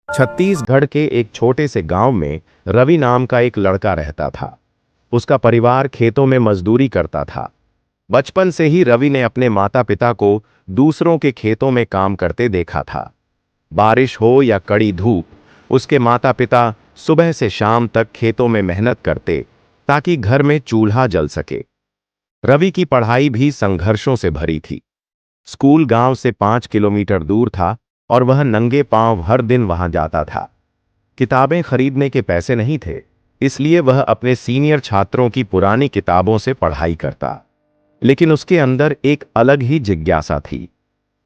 छत्तीसगढ़ के एक छोटे से गांव में रवि नाम का एक लड़का रहता था। उसका परिवार खेतों में मजदूरी करता था। बचपन से ही रवि ने अपने माता पिता को दूसरों के खेतों में काम करते देखा था। बारिश हो या कड़ी धूप, उसके माता पिता सुबह से शाम तक खेतों में मेहनत करते ताकि घर में चूल्हा जल सके। रवि की पढ़ाई भी संघर्षों से भरी थी। स्कूल गांव से 5 किलोमीटर दूर था और वह नंगे पांव हर दिन वहां जाता था। किताबें खरीदने के पैसे नहीं थे, इसलिए वह अपने सीनियर छात्रों की पुरानी किताबों से पढ़ाई करता। लेकिन उसके अंदर एक अलग ही जिज्ञासा थी।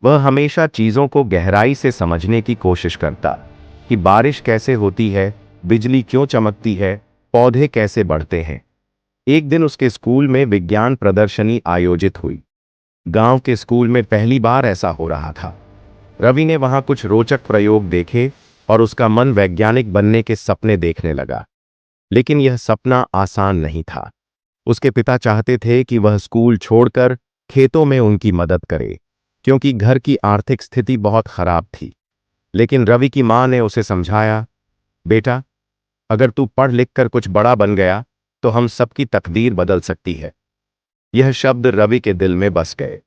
वह हमेशा चीजों को गहराई से समझने की कोशिश करता कि बारिश कैसे होती है, बिजली क्यों चमकती है, पौधे कैसे बढ़ते हैं। एक दिन उसके स्कूल में विज्ञान प्रदर्शनी आयोजित हुई। गांव के स्कूल में पहली बार ऐसा हो रहा था। रवि ने वहां कुछ रोचक प्रयोग देखे और उसका मन वैज्ञानिक बनने के सपने देखने लगा। लेकिन यह सपना आसान नहीं था। उसके पिता चाहते थे कि वह स्कूल छोड़कर खेतों में उनकी मदद करे, क्योंकि घर की आर्थिक स्थिति बहुत खराब थी। लेकिन रवि की मां ने उसे समझाया, बेटा, अगर तू पढ़ लिख कर कुछ बड़ा बन गया तो हम सबकी तकदीर बदल सकती है। यह शब्द रवि के दिल में बस गए।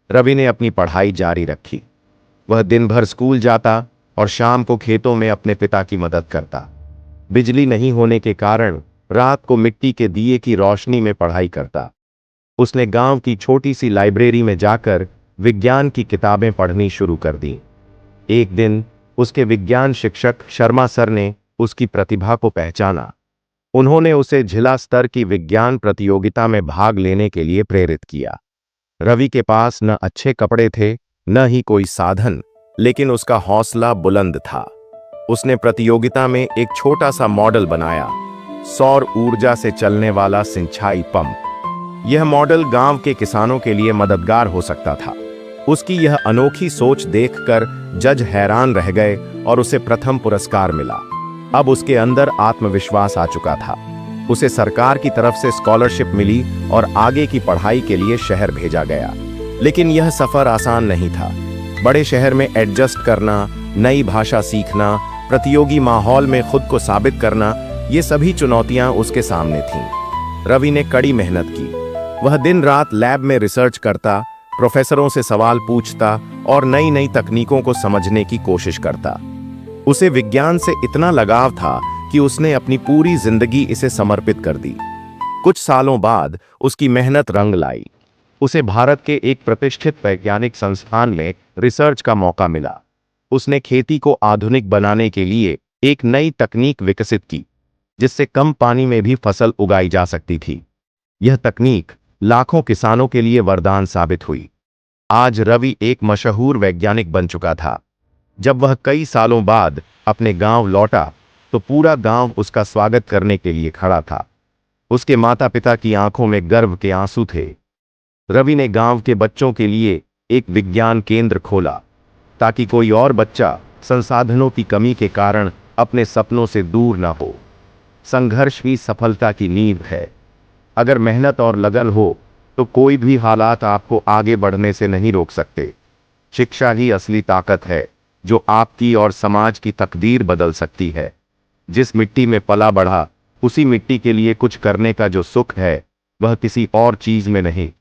रवि ने अपनी पढ़ाई जारी रखी। वह दिन भर स्कूल जाता और शाम को खेतों में अपने पिता की मदद करता। बिजली नहीं होने के कारण रात को मिट्टी के दिए की रोशनी में पढ़ाई करता। उसने गांव की छोटी सी लाइब्रेरी में जाकर विज्ञान की किताबें पढ़नी शुरू कर दी। एक दिन उसके विज्ञान शिक्षक शर्मा सर ने उसकी प्रतिभा को पहचाना। उन्होंने उसे जिला स्तर की विज्ञान प्रतियोगिता में भाग लेने के लिए प्रेरित किया। रवि के पास न अच्छे कपड़े थे, न ही कोई साधन, लेकिन उसका हौसला बुलंद था। उसने प्रतियोगिता में एक छोटा सा मॉडल बनाया, सौर ऊर्जा से चलने वाला सिंचाई पंप। यह मॉडल गांव के किसानों के लिए मददगार हो सकता था। उसकी यह अनोखी सोच देखकर जज हैरान रह गए और उसे प्रथम पुरस्कार मिला। अब उसके अंदर आत्मविश्वास आ चुका था। उसे सरकार की तरफ से स्कॉलरशिप मिली और आगे की पढ़ाई के लिए शहर भेजा गया। लेकिन यह सफर आसान नहीं था। बड़े शहर में एडजस्ट करना, नई भाषा सीखना, प्रतियोगी माहौल में खुद को साबित करना, ये सभी चुनौतियां उसके सामने थीं। रवि ने कड़ी मेहनत की। वह दिन रात लैब में रिसर्च करता, प्रोफेसरों से सवाल पूछता और नई नई तकनीकों को समझने की कोशिश करता। उसे विज्ञान से इतना लगाव था कि उसने अपनी पूरी जिंदगी इसे समर्पित कर दी। कुछ सालों बाद उसकी मेहनत रंग लाई। उसे भारत के एक प्रतिष्ठित वैज्ञानिक संस्थान में रिसर्च का मौका मिला। उसने खेती को आधुनिक बनाने के लिए एक नई तकनीक विकसित की, जिससे कम पानी में भी फसल उगाई जा सकती थी। यह तकनीक लाखों किसानों के लिए वरदान साबित हुई। आज रवि एक मशहूर वैज्ञानिक बन चुका था। जब वह कई सालों बाद अपने गांव लौटा तो पूरा गांव उसका स्वागत करने के लिए खड़ा था। उसके माता पिता की आंखों में गर्व के आंसू थे। रवि ने गांव के बच्चों के लिए एक विज्ञान केंद्र खोला, ताकि कोई और बच्चा संसाधनों की कमी के कारण अपने सपनों से दूर न हो। संघर्ष ही सफलता की नींव है। अगर मेहनत और लगन हो तो कोई भी हालात आपको आगे बढ़ने से नहीं रोक सकते। शिक्षा ही असली ताकत है, जो आपकी और समाज की तकदीर बदल सकती है। जिस मिट्टी में पला बढ़ा, उसी मिट्टी के लिए कुछ करने का जो सुख है, वह किसी और चीज में नहीं।